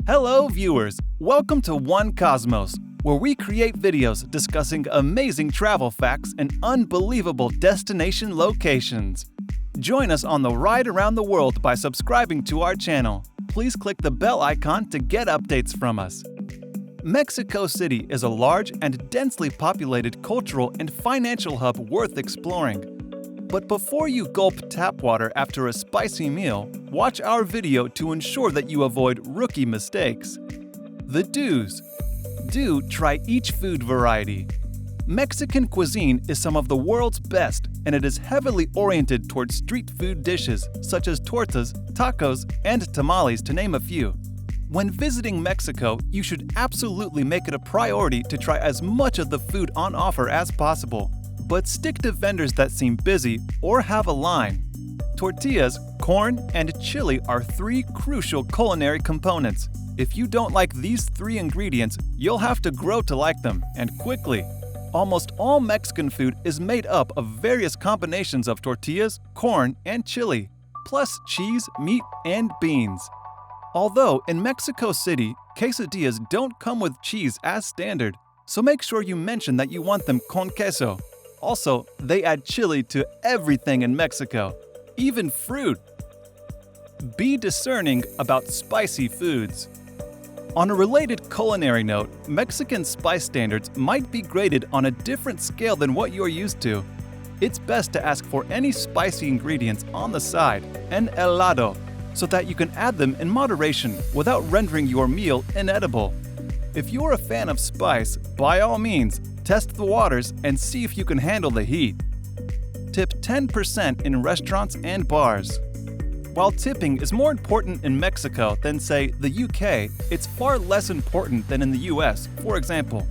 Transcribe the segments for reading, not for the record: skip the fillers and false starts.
Hello viewers, welcome to One Cosmos, where we create videos discussing amazing travel facts and unbelievable destination locations. Join us on the ride around the world by subscribing to our channel. Please click the bell icon to get updates from us. Mexico City is a large and densely populated cultural and financial hub worth exploring. But before you gulp tap water after a spicy meal, watch our video to ensure that you avoid rookie mistakes. The do's. Do try each food variety. Mexican cuisine is some of the world's best, and it is heavily oriented towards street food dishes such as tortas, tacos, and tamales, to name a few. When visiting Mexico, you should absolutely make it a priority to try as much of the food on offer as possible. But stick to vendors that seem busy or have a line. Tortillas, corn, and chili are three crucial culinary components. If you don't like these three ingredients, you'll have to grow to like them, and quickly. Almost all Mexican food is made up of various combinations of tortillas, corn, and chili, plus cheese, meat, and beans. Although in Mexico City, quesadillas don't come with cheese as standard, so make sure you mention that you want them con queso. Also, they add chili to everything in Mexico, even fruit. Be discerning about spicy foods. On a related culinary note, Mexican spice standards might be graded on a different scale than what you're used to. It's best to ask for any spicy ingredients on the side, en el lado, so that you can add them in moderation without rendering your meal inedible. If you're a fan of spice, by all means, test the waters and see if you can handle the heat. Tip 10% in restaurants and bars. While tipping is more important in Mexico than, say, the UK, it's far less important than in the US, for example.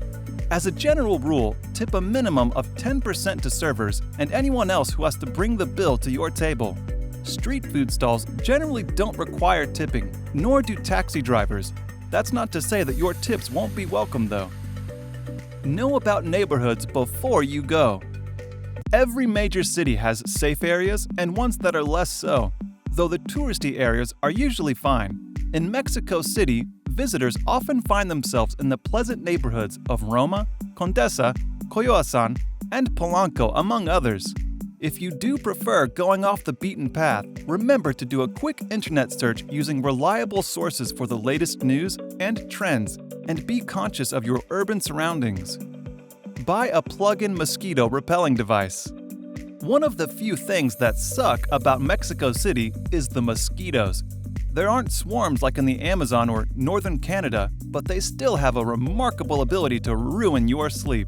As a general rule, tip a minimum of 10% to servers and anyone else who has to bring the bill to your table. Street food stalls generally don't require tipping, nor do taxi drivers. That's not to say that your tips won't be welcome, though. Know about neighborhoods before you go. Every major city has safe areas and ones that are less so, though the touristy areas are usually fine. In Mexico City, visitors often find themselves in the pleasant neighborhoods of Roma, Condesa, Coyoacán, and Polanco, among others. If you do prefer going off the beaten path, remember to do a quick internet search using reliable sources for the latest news and trends, and be conscious of your urban surroundings. Buy a plug-in mosquito repelling device. One of the few things that suck about Mexico City is the mosquitoes. There aren't swarms like in the Amazon or northern Canada, but they still have a remarkable ability to ruin your sleep.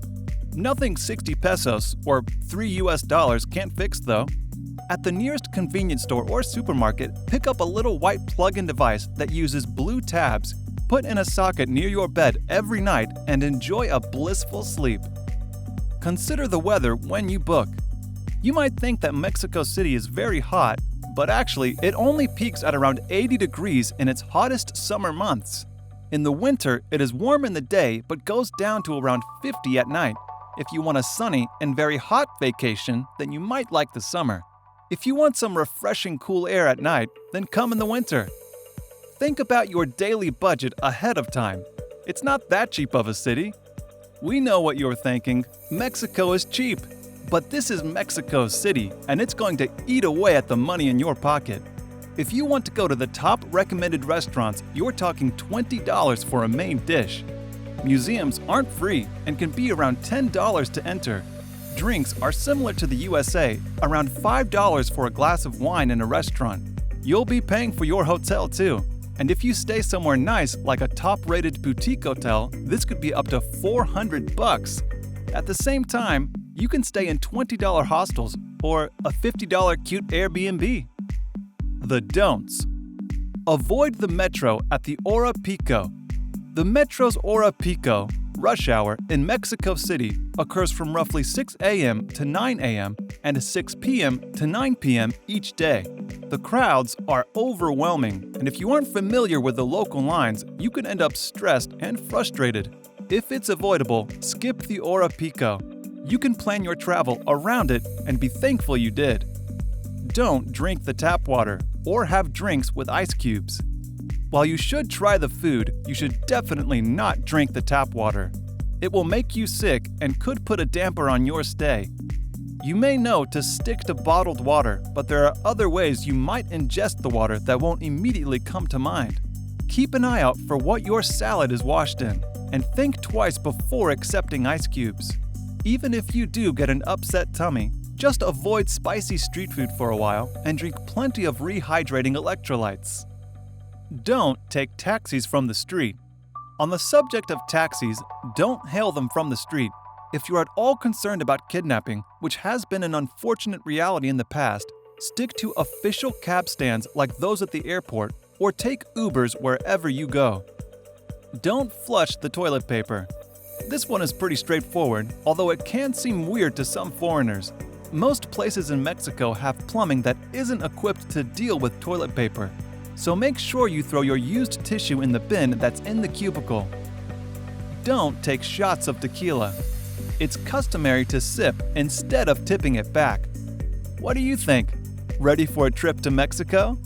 Nothing 60 pesos or $3 can't fix, though. At the nearest convenience store or supermarket, pick up a little white plug-in device that uses blue tabs. Put in a socket near your bed every night and enjoy a blissful sleep. Consider the weather when you book. You might think that Mexico City is very hot, but actually it only peaks at around 80 degrees in its hottest summer months. In the winter, it is warm in the day but goes down to around 50 at night. If you want a sunny and very hot vacation, then you might like the summer. If you want some refreshing cool air at night, then come in the winter. Think about your daily budget ahead of time. It's not that cheap of a city. We know what you're thinking. Mexico is cheap. But this is Mexico City, and it's going to eat away at the money in your pocket. If you want to go to the top recommended restaurants, you're talking $20 for a main dish. Museums aren't free and can be around $10 to enter. Drinks are similar to the USA, around $5 for a glass of wine in a restaurant. You'll be paying for your hotel too. And if you stay somewhere nice, like a top-rated boutique hotel, this could be up to $400. At the same time, you can stay in $20 hostels or a $50 cute Airbnb. The don'ts. Avoid the metro at the hora pico. The metro's hora pico, rush hour, in Mexico City occurs from roughly 6 a.m. to 9 a.m. and 6 p.m. to 9 p.m. each day. The crowds are overwhelming, and if you aren't familiar with the local lines, you can end up stressed and frustrated. If it's avoidable, skip the hora pico. You can plan your travel around it and be thankful you did. Don't drink the tap water or have drinks with ice cubes. While you should try the food, you should definitely not drink the tap water. It will make you sick and could put a damper on your stay. You may know to stick to bottled water, but there are other ways you might ingest the water that won't immediately come to mind. Keep an eye out for what your salad is washed in, and think twice before accepting ice cubes. Even if you do get an upset tummy, just avoid spicy street food for a while and drink plenty of rehydrating electrolytes. Don't take taxis from the street. On the subject of taxis, don't hail them from the street. If you're at all concerned about kidnapping, which has been an unfortunate reality in the past, stick to official cab stands like those at the airport or take Ubers wherever you go. Don't flush the toilet paper. This one is pretty straightforward, although it can seem weird to some foreigners. Most places in Mexico have plumbing that isn't equipped to deal with toilet paper, so make sure you throw your used tissue in the bin that's in the cubicle. Don't take shots of tequila. It's customary to sip instead of tipping it back. What do you think? Ready for a trip to Mexico?